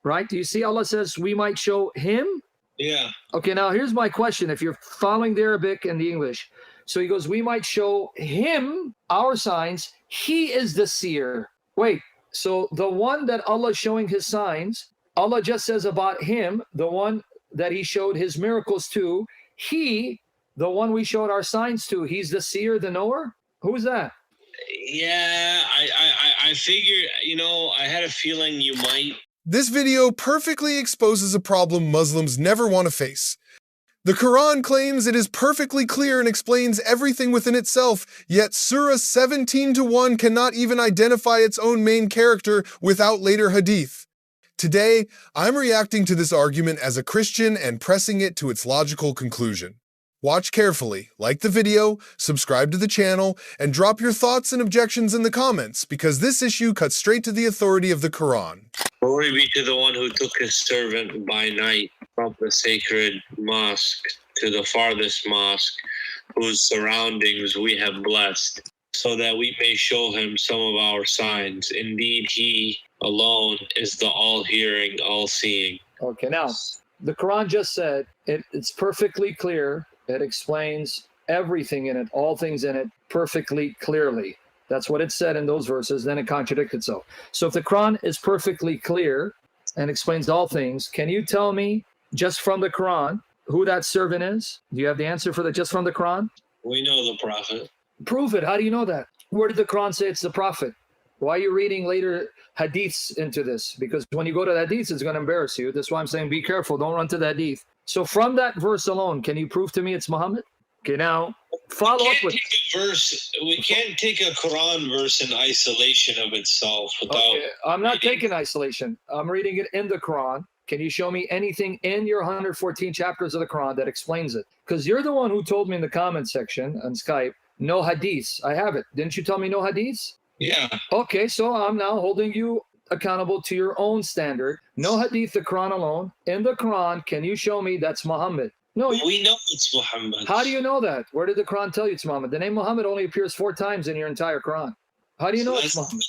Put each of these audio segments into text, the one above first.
right? Do you see Allah says we might show him? Yeah. Okay, now here's my question. If you're following the Arabic and the English, so he goes, we might show him our signs. He is the seer. Wait, so the one that Allah is showing his signs, Allah just says about him, the one that he showed his miracles to, he, the one we showed our signs to, he's the seer, the knower? Who's that? Yeah, I figured, I had a feeling you might. This video perfectly exposes a problem Muslims never want to face. The Quran claims it is perfectly clear and explains everything within itself, yet Surah 17:1 cannot even identify its own main character without later hadith. Today, I'm reacting to this argument as a Christian and pressing it to its logical conclusion. Watch carefully, like the video, subscribe to the channel, and drop your thoughts and objections in the comments, because this issue cuts straight to the authority of the Quran. Glory be to the one who took his servant by night from the sacred mosque to the farthest mosque, whose surroundings we have blessed, so that we may show him some of our signs. Indeed, he alone is the all-hearing, all-seeing. Okay, now, the Quran just said it's perfectly clear. It explains everything in it, all things in it, perfectly clearly. That's what it said in those verses, then it contradicts itself. So if the Quran is perfectly clear and explains all things, can you tell me, just from the Quran, who that servant is? Do you have the answer for that just from the Quran? We know the Prophet. Prove it. How do you know that? Where did the Quran say it's the Prophet? Why are you reading later hadiths into this? Because when you go to the hadiths, it's going to embarrass you. That's why I'm saying be careful. Don't run to the hadith. So from that verse alone, can you prove to me it's Muhammad? Okay, now follow up with we can't take a Quran verse in isolation of itself without. Okay, I'm not taking isolation. I'm reading it in the Quran. Can you show me anything in your 114 chapters of the Quran that explains it? Because you're the one who told me in the comment section on Skype, no hadiths. I have it. Didn't you tell me no hadiths? Yeah. Okay, so I'm now holding you accountable to your own standard. No hadith, the Quran alone. In the Quran, can you show me that's Muhammad? No. We know it's Muhammad. How do you know that? Where did the Quran tell you it's Muhammad? The name Muhammad only appears 4 times in your entire Quran. How do you know it's Muhammad?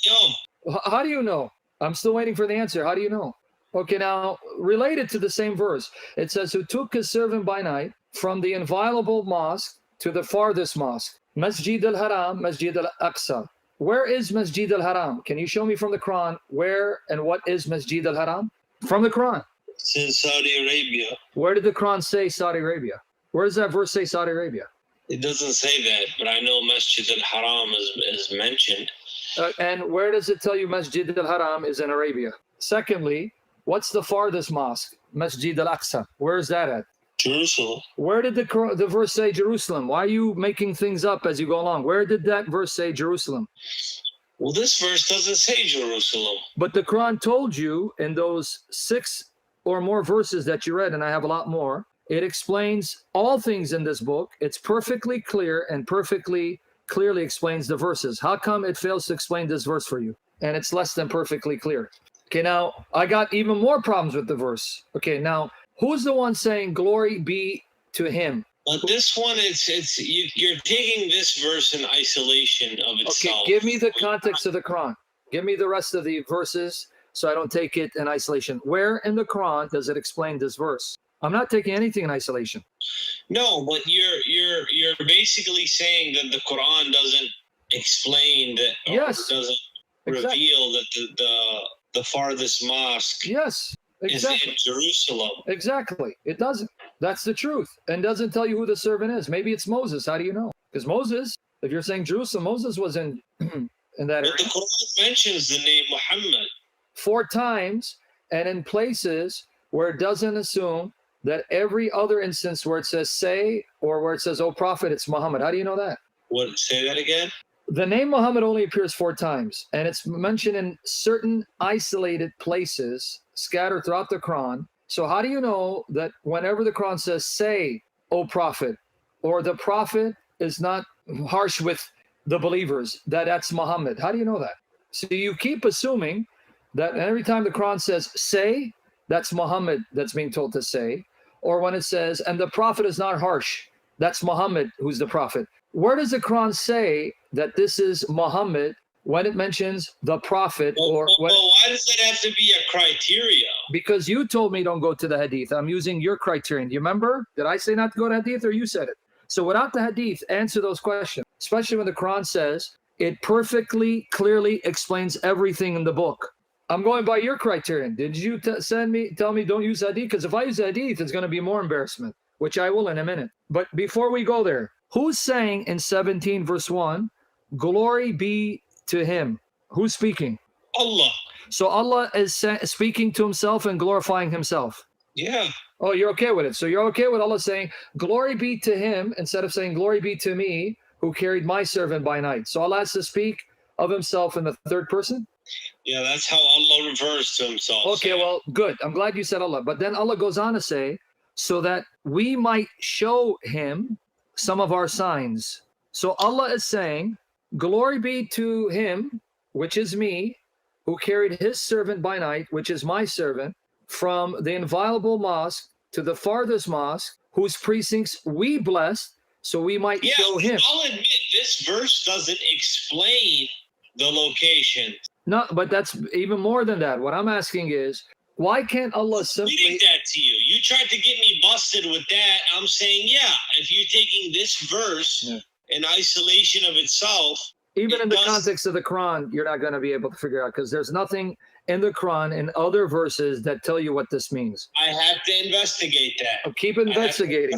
How do you know? I'm still waiting for the answer. How do you know? Okay, now, related to the same verse, it says, who took his servant by night from the inviolable mosque to the farthest mosque, Masjid al-Haram, Masjid al-Aqsa. Where is Masjid al-Haram? Can you show me from the Quran where and what is Masjid al-Haram? From the Quran. It's in Saudi Arabia. Where did the Quran say Saudi Arabia? Where does that verse say Saudi Arabia? It doesn't say that, but I know Masjid al-Haram is mentioned. And where does it tell you Masjid al-Haram is in Arabia? Secondly, what's the farthest mosque? Masjid al-Aqsa. Where is that at? Jerusalem. Where did the verse say Jerusalem? Why are you making things up as you go along? Where did that verse say Jerusalem? Well, this verse doesn't say Jerusalem. But the Quran told you in those 6 or more verses that you read, and I have a lot more, it explains all things in this book. It's perfectly clear and perfectly clearly explains the verses. How come it fails to explain this verse for you? And it's less than perfectly clear. Okay, now I got even more problems with the verse. Okay, now who's the one saying glory be to him? But this one, you're taking this verse in isolation of itself. Okay, give me the context of the Quran. Give me the rest of the verses so I don't take it in isolation. Where in the Quran does it explain this verse? I'm not taking anything in isolation. No, but you're basically saying that the Quran doesn't explain that, or yes, doesn't reveal that the farthest mosque yes, exactly. is in Jerusalem. Exactly. It doesn't. That's the truth. And doesn't tell you who the servant is. Maybe it's Moses. How do you know? Because Moses, if you're saying Jerusalem, Moses was in that area. But the Quran mentions the name Muhammad 4 times, and in places where it doesn't assume that every other instance where it says say or where it says, oh prophet, it's Muhammad. How do you know that? What? Say that again? The name Muhammad only appears 4 times, and it's mentioned in certain isolated places scattered throughout the Quran. So how do you know that whenever the Quran says, say, O prophet, or the prophet is not harsh with the believers, that's Muhammad? How do you know that? So you keep assuming that every time the Quran says, say, that's Muhammad that's being told to say, or when it says, and the prophet is not harsh, that's Muhammad who's the prophet. Where does the Quran say that this is Muhammad when it mentions the prophet or when, why does it have to be a criteria? because you told me don't go to the hadith. I'm using your criterion. Do you remember? Did I say not to go to hadith or you said it? So without the hadith, answer those questions, especially when the Quran says it perfectly, clearly explains everything in the book. I'm going by your criterion. Did you tell me don't use hadith? Because if I use hadith, it's going to be more embarrassment, which I will in a minute. But before we go there, who's saying in 17 verse 1, glory be to him? Who's speaking? Allah. So Allah is speaking to himself and glorifying himself. Yeah. Oh, you're okay with it. So you're okay with Allah saying, glory be to him, instead of saying, glory be to me, who carried my servant by night. So Allah has to speak of himself in the third person? Yeah, that's how Allah refers to himself. Okay, well, good. I'm glad you said Allah. But then Allah goes on to say, so that we might show him some of our signs. So Allah is saying, glory be to him, which is me, who carried his servant by night, which is my servant, from the inviolable mosque to the farthest mosque, whose precincts we blessed, so we might show him. I'll admit, this verse doesn't explain the location. No, but that's even more than that. What I'm asking is, why can't Allah simply... Reading that to you. You tried to get me busted with that. I'm saying, yeah, if you're taking this verse in isolation of itself... Even in the context of the Quran, you're not going to be able to figure out, because there's nothing in the Quran and other verses that tell you what this means. I have to investigate that. Keep investigating.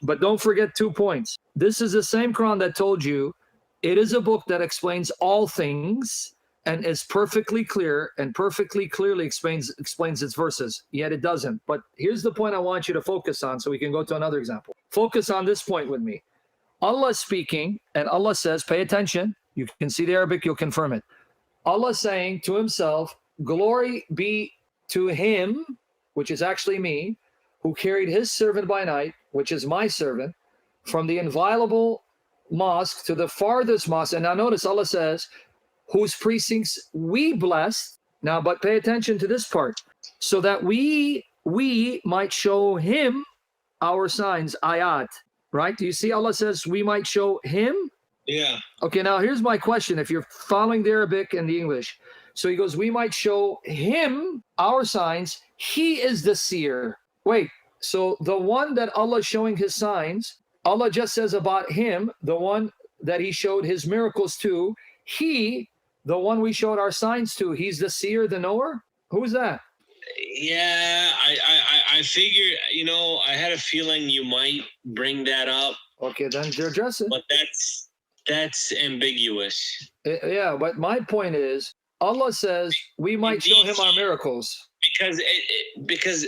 But don't forget 2 points. This is the same Quran that told you it is a book that explains all things and is perfectly clear and perfectly clearly explains its verses, yet it doesn't. But here's the point I want you to focus on, so we can go to another example. Focus on this point with me. Allah is speaking, and Allah says, pay attention. You can see the Arabic, you'll confirm it. Allah saying to himself, glory be to him, which is actually me, who carried his servant by night, which is my servant, from the inviolable mosque to the farthest mosque. And now notice Allah says, whose precincts we blessed. Now, but pay attention to this part. So that we might show him our signs, ayat. Right? Do you see Allah says we might show him? Yeah. Okay, now here's my question. If you're following the Arabic and the English. So he goes, we might show him our signs. He is the seer. Wait, so the one that Allah is showing his signs, Allah just says about him, the one that he showed his miracles to, he, the one we showed our signs to, he's the seer, the knower? Who's that? Yeah, I figure, I had a feeling you might bring that up. Okay, then address it. But that's ambiguous. Yeah, but my point is, Allah says we might show him our miracles. Because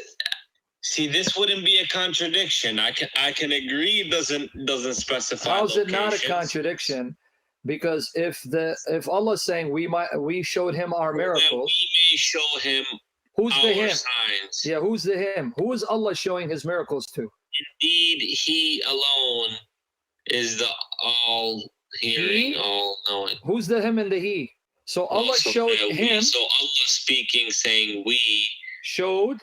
see, this wouldn't be a contradiction. I can agree it doesn't specify. How's it not a locations. Contradiction? Because if Allah is saying we showed him our miracles, we may show him who's the him? Signs. Yeah, who's the him? Who is Allah showing his miracles to? Indeed, he alone is the all-hearing, all-knowing. Who's the him and the he? So Allah showed him. So Allah speaking, saying we. Showed.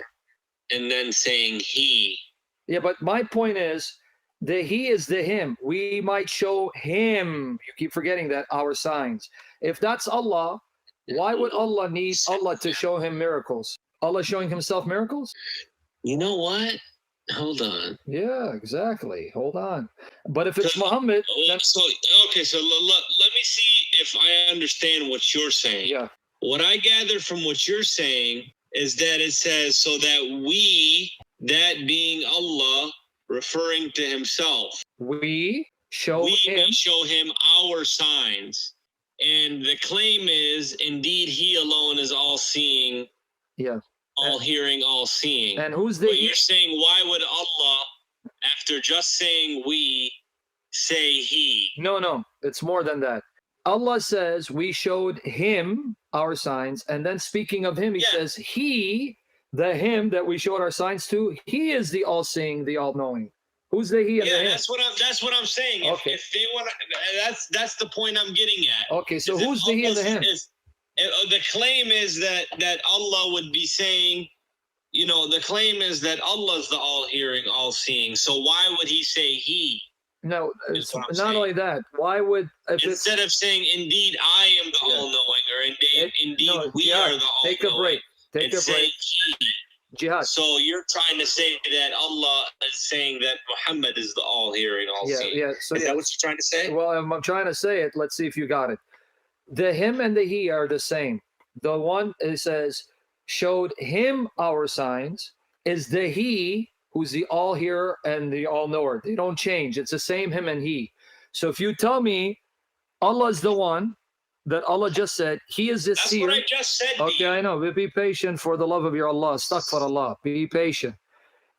And then saying he. Yeah, but my point is, the he is the him. We might show him. You keep forgetting that, our signs. If that's Allah, why would Allah need Allah to show him miracles? Allah showing himself miracles? You know what? Hold on. Yeah, exactly. Hold on. But if it's Muhammad, then... So let me see if I understand what you're saying. Yeah. What I gather from what you're saying is that it says, so that we, that being Allah, referring to himself, we show him our signs. And the claim is, indeed, he alone is all-seeing. Yeah. All-hearing, all-seeing. And who's the... But you're saying, why would Allah, after just saying we, say he? No. It's more than that. Allah says we showed him our signs. And then speaking of him, he says he, the him that we showed our signs to, he is the all-seeing, the all-knowing. Who's the he and the him? That's what I'm saying. Okay. If they want to, that's the point I'm getting at. Okay, so who's the he and the him? The claim is that Allah would be saying, the claim is that Allah is the all-hearing, all-seeing. So why would he say he? No, it's not only that. Why would... Instead of saying, indeed, I am the all-knowing. saying, indeed, no, we Jihad, are the take a all-knowing. break. Take It's a break. saying he. Jihad. So you're trying to say that Allah is saying that Muhammad is the all-hearing, all-seeing. Yeah. So Is that what you're trying to say? Well, I'm trying to say it. Let's see if you got it. The him and the he are the same. The one, it says, showed him our signs, is the he who's the all-hearer and the all-knower. They don't change. It's the same him and he. So if you tell me Allah is the one that Allah just said, he is the seer. That's what I just said. Okay, I know. But be patient for the love of your Allah. Astaghfirullah. Be patient.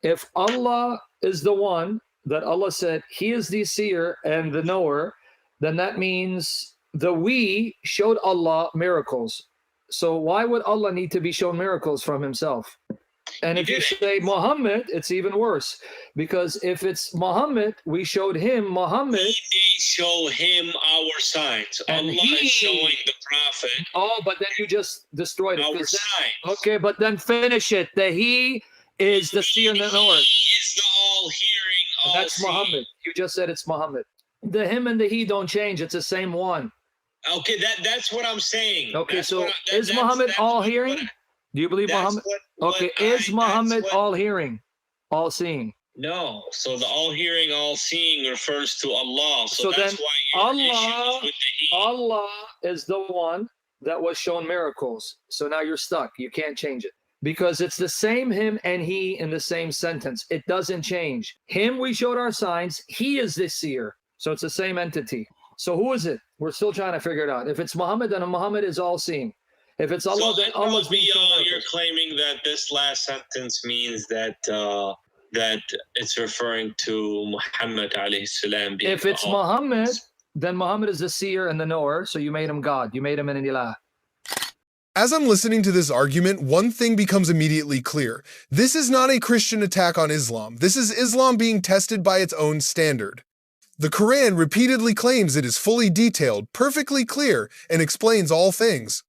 If Allah is the one that Allah said, he is the seer and the knower, then that means the we showed Allah miracles. So why would Allah need to be shown miracles from himself? And if you say Muhammad, it's even worse. Because if it's Muhammad, we showed him Muhammad. They show him our signs. And Allah is showing the Prophet Oh, but then you just destroyed it. our 'Cause then- signs. Okay, but then finish it. The he is the seer and the knower. He is the all-hearing, And that's all-seeing. Muhammad. You just said it's Muhammad. The him and the he don't change. It's the same one. Okay, that's what I'm saying. Okay, That's so what I- is Muhammad all-hearing? Do you believe Muhammad? Okay, is Muhammad all-hearing, all-seeing? No. So the all-hearing, all-seeing refers to Allah. So, So that's then why your Allah- issue is with the he. Allah is the one that was shown miracles. So now you're stuck. You can't change it. Because it's the same him and he in the same sentence. It doesn't change. Him, we showed our signs. He is the seer. So it's the same entity. So who is it? We're still trying to figure it out. If it's Muhammad, then Muhammad is all-seeing. If it's Allah, then Allah's being shown you're miracles. claiming that this last sentence means that that it's referring to Muhammad alayhi salam. If it's Muhammad, then Muhammad is the seer and the knower. So you made him God. You made him an ilah. As I'm listening to this argument, one thing becomes immediately clear. This is not a Christian attack on Islam. This is Islam being tested by its own standard. The Quran repeatedly claims it is fully detailed, perfectly clear, and explains all things.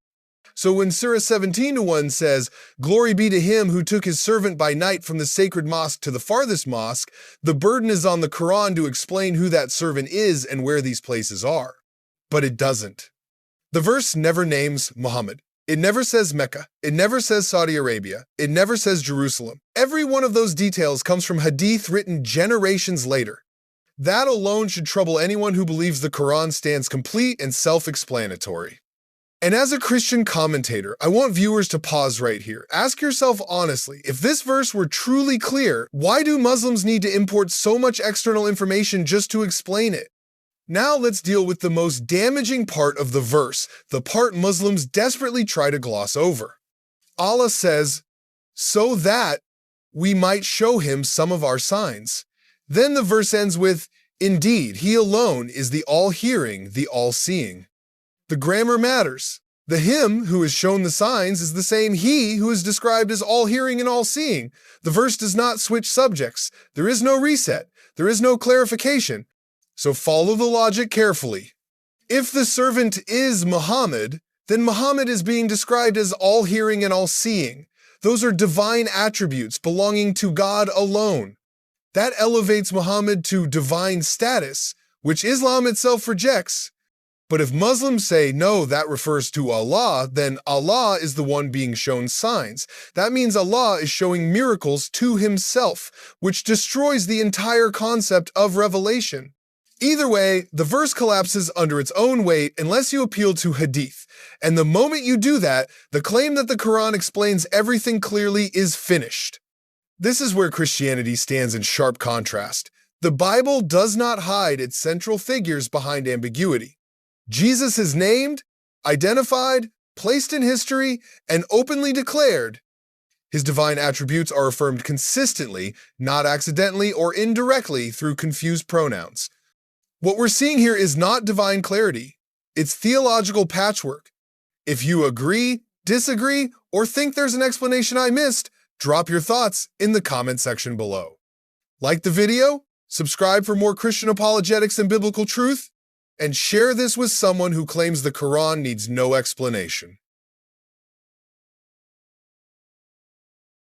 So when Surah 17:1 says, "Glory be to him who took his servant by night from the sacred mosque to the farthest mosque," the burden is on the Quran to explain who that servant is and where these places are. But it doesn't. The verse never names Muhammad. It never says Mecca. It never says Saudi Arabia. It never says Jerusalem. Every one of those details comes from hadith written generations later. That alone should trouble anyone who believes the Quran stands complete and self-explanatory. And as a Christian commentator, I want viewers to pause right here. Ask yourself honestly, if this verse were truly clear, why do Muslims need to import so much external information just to explain it? Now let's deal with the most damaging part of the verse, the part Muslims desperately try to gloss over. Allah says, "So that we might show him some of our signs." Then the verse ends with, "Indeed, he alone is the all-hearing, the all-seeing." The grammar matters. The him who is shown the signs is the same he who is described as all-hearing and all-seeing. The verse does not switch subjects. There is no reset. There is no clarification. So follow the logic carefully. If the servant is Muhammad, then Muhammad is being described as all-hearing and all-seeing. Those are divine attributes belonging to God alone. That elevates Muhammad to divine status, which Islam itself rejects. But if Muslims say, no, that refers to Allah, then Allah is the one being shown signs. That means Allah is showing miracles to himself, which destroys the entire concept of revelation. Either way, the verse collapses under its own weight unless you appeal to hadith. And the moment you do that, the claim that the Quran explains everything clearly is finished. This is where Christianity stands in sharp contrast. The Bible does not hide its central figures behind ambiguity. Jesus is named, identified, placed in history, and openly declared. His divine attributes are affirmed consistently, not accidentally or indirectly through confused pronouns. What we're seeing here is not divine clarity. It's theological patchwork. If you agree, disagree, or think there's an explanation I missed, drop your thoughts in the comment section below. Like the video, subscribe for more Christian apologetics and biblical truth, and share this with someone who claims the Quran needs no explanation.